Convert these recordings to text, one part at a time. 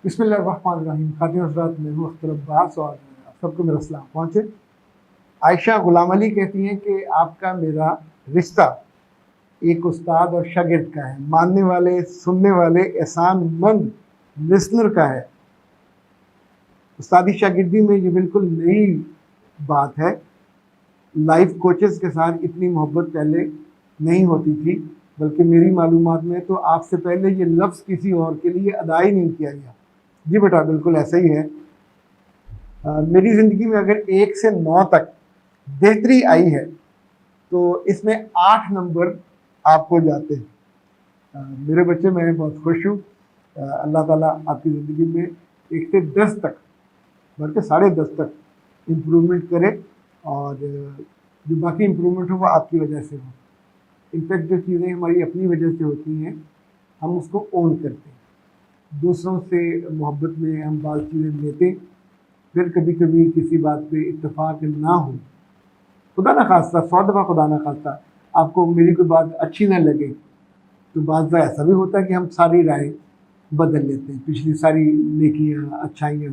بسم اللہ الرحمن الرحیم. خاتون حضرات، میں ہوں اختر عباس اور آپ سب کو میرا سلام پہنچے. عائشہ غلام علی کہتی ہیں کہ آپ کا میرا رشتہ ایک استاد اور شاگرد کا ہے، ماننے والے، سننے والے، احسان مند لسنر کا ہے. استادی شاگردی میں یہ بالکل نئی بات ہے. لائف کوچز کے ساتھ اتنی محبت پہلے نہیں ہوتی تھی، بلکہ میری معلومات میں تو آپ سے پہلے یہ لفظ کسی اور کے لیے ادا ہی نہیں کیا گیا. جی بیٹا، بالکل ایسا ہی ہے. میری زندگی میں اگر 1 سے 9 تک بہتری آئی ہے تو اس میں 8 نمبر آپ کو جاتے ہیں. میرے بچے، میں بہت خوش ہوں. اللہ تعالیٰ آپ کی زندگی میں 1 سے 10 تک، بلکہ 10.5 تک امپرومنٹ کرے، اور جو باقی امپرومنٹ ہو وہ آپ کی وجہ سے ہو. انفیکٹ جو چیزیں ہماری اپنی وجہ سے ہوتی ہیں ہم اس کو اون کرتے ہیں. دوسروں سے محبت میں ہم بعض چیزیں لیتے، پھر کبھی کبھی کسی بات پہ اتفاق نہ ہو، خدا نہ خواستہ، 100 دفعہ خدا نہ خواستہ آپ کو میری کوئی بات اچھی نہ لگے، تو بعض دفعہ ایسا بھی ہوتا ہے کہ ہم ساری رائے بدل لیتے ہیں. پچھلی ساری نیکیاں، اچھائیاں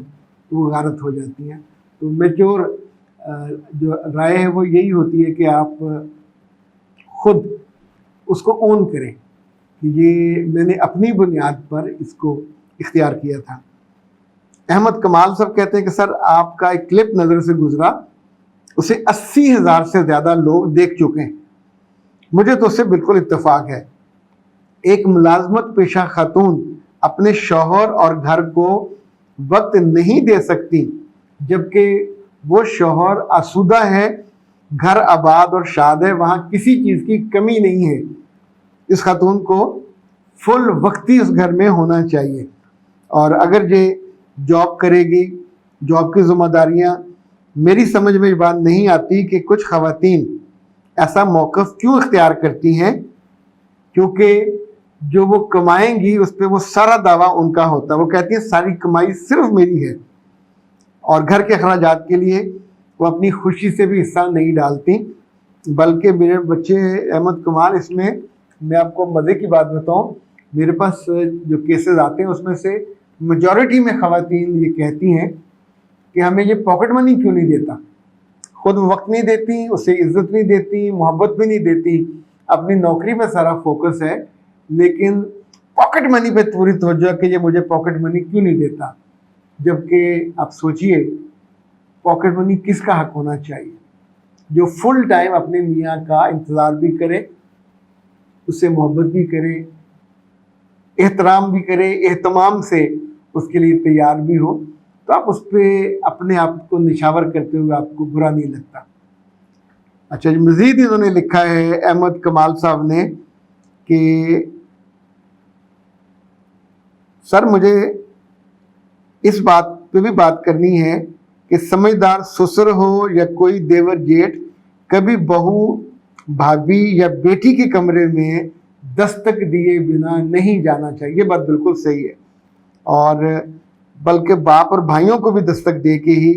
وہ غارت ہو جاتی ہیں. تو میچور جو رائے ہے وہ یہی ہوتی ہے کہ آپ خود اس کو اون کریں کہ یہ میں نے اپنی بنیاد پر اس کو اختیار کیا تھا. احمد کمال صاحب کہتے ہیں کہ سر، آپ کا ایک کلپ نظر سے گزرا، اسے 80,000 سے زیادہ لوگ دیکھ چکے ہیں. مجھے تو اس سے بالکل اتفاق ہے. ایک ملازمت پیشہ خاتون اپنے شوہر اور گھر کو وقت نہیں دے سکتی، جبکہ وہ شوہر آسودہ ہے، گھر آباد اور شاد ہے، وہاں کسی چیز کی کمی نہیں ہے. اس خاتون کو فل وقتی اس گھر میں ہونا چاہیے. اور اگر یہ جاب کرے گی، جاب کی ذمہ داریاں، میری سمجھ میں یہ بات نہیں آتی کہ کچھ خواتین ایسا موقف کیوں اختیار کرتی ہیں، کیونکہ جو وہ کمائیں گی اس پہ وہ سارا دعویٰ ان کا ہوتا ہے. وہ کہتی ہیں ساری کمائی صرف میری ہے، اور گھر کے اخراجات کے لیے وہ اپنی خوشی سے بھی حصہ نہیں ڈالتی. بلکہ میرے بچے احمد کمال، اس میں آپ کو مزے کی بات بتاؤں، میرے پاس جو کیسز آتے ہیں اس میں سے میجورٹی میں خواتین یہ کہتی ہیں کہ ہمیں یہ پاکٹ منی کیوں نہیں دیتا. خود وقت نہیں دیتی، اسے عزت نہیں دیتی، محبت بھی نہیں دیتی. اپنی نوکری پہ سارا فوکس ہے، لیکن پاکٹ منی پہ پوری توجہ کہ یہ مجھے پاکٹ منی کیوں نہیں دیتا. جبکہ آپ سوچئے، پاکٹ منی کس کا حق ہونا چاہیے؟ جو فل ٹائم اپنے میاں کا انتظار بھی کرے، اس سے محبت بھی کرے، احترام بھی کرے، اہتمام سے اس کے لیے تیار بھی ہو، تو آپ اس پہ اپنے آپ کو نشاور کرتے ہوئے آپ کو برا نہیں لگتا. اچھا جی، مزید انہوں نے لکھا ہے احمد کمال صاحب نے کہ سر، مجھے اس بات پہ بھی بات کرنی ہے کہ سمجھدار سسر ہو یا کوئی دیور جیٹھ، کبھی بہو، بھابھی یا بیٹی کے کمرے میں دستک دیے بنا نہیں جانا چاہیے. یہ بات بالکل صحیح ہے، اور بلکہ باپ اور بھائیوں کو بھی دستک دے کے ہی،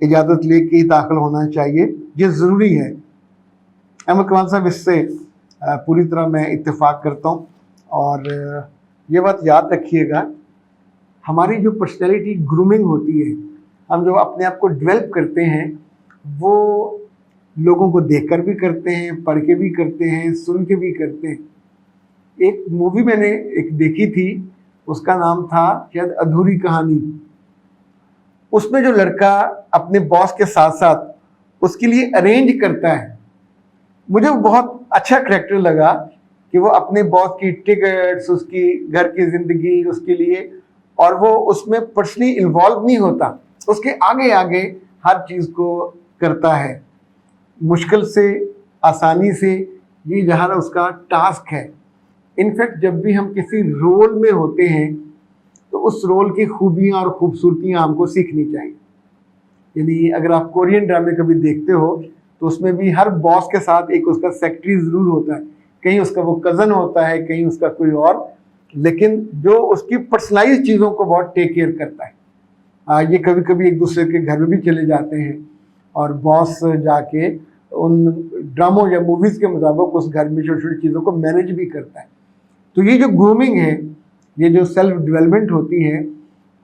اجازت لے کے ہی داخل ہونا چاہیے. یہ ضروری ہے. احمد کمال صاحب، اس سے پوری طرح میں اتفاق کرتا ہوں. اور یہ بات یاد رکھیے گا، ہماری جو پرسنالٹی گرومنگ ہوتی ہے، ہم جو اپنے آپ کو ڈیولپ کرتے ہیں، وہ لوگوں کو دیکھ کر بھی کرتے ہیں، پڑھ کے بھی کرتے ہیں، سن کے بھی کرتے ہیں. ایک مووی میں نے ایک دیکھی تھی، اس کا نام تھا شاید ادھوری کہانی. اس میں جو لڑکا اپنے باس کے ساتھ ساتھ اس کے لیے ارینج کرتا ہے، مجھے بہت اچھا کریکٹر لگا کہ وہ اپنے باس کی ٹکٹس، اس کی گھر کی زندگی اس کے لیے، اور وہ اس میں پرسنلی انوالو نہیں ہوتا، اس کے آگے آگے ہر چیز کو کرتا ہے، مشکل سے آسانی سے. یہ جہاں اس کا ٹاسک ہے. انفیکٹ جب بھی ہم کسی رول میں ہوتے ہیں تو اس رول کی خوبیاں اور خوبصورتیاں ہم کو سیکھنی چاہیے. یعنی اگر آپ کورین ڈرامے کبھی دیکھتے ہو تو اس میں بھی ہر باس کے ساتھ ایک اس کا سیکٹری ضرور ہوتا ہے، کہیں اس کا وہ کزن ہوتا ہے، کہیں اس کا کوئی اور، لیکن جو اس کی پرسنلائز چیزوں کو بہت ٹیک کیئر کرتا ہے. یہ کبھی کبھی ایک دوسرے کے گھر میں بھی چلے جاتے ہیں، اور باس جا کے ان ڈراموں یا موویز کے مطابق اس گھر میں چھوٹی چھوٹی چیزوں کو مینیج بھی کرتا ہے. تو یہ جو گرومنگ ہے، یہ جو سیلف ڈیولپمنٹ ہوتی ہے،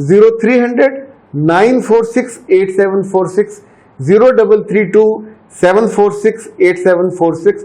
0300-946-8746, 0332-746-8746,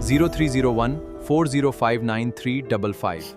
0301-4059355।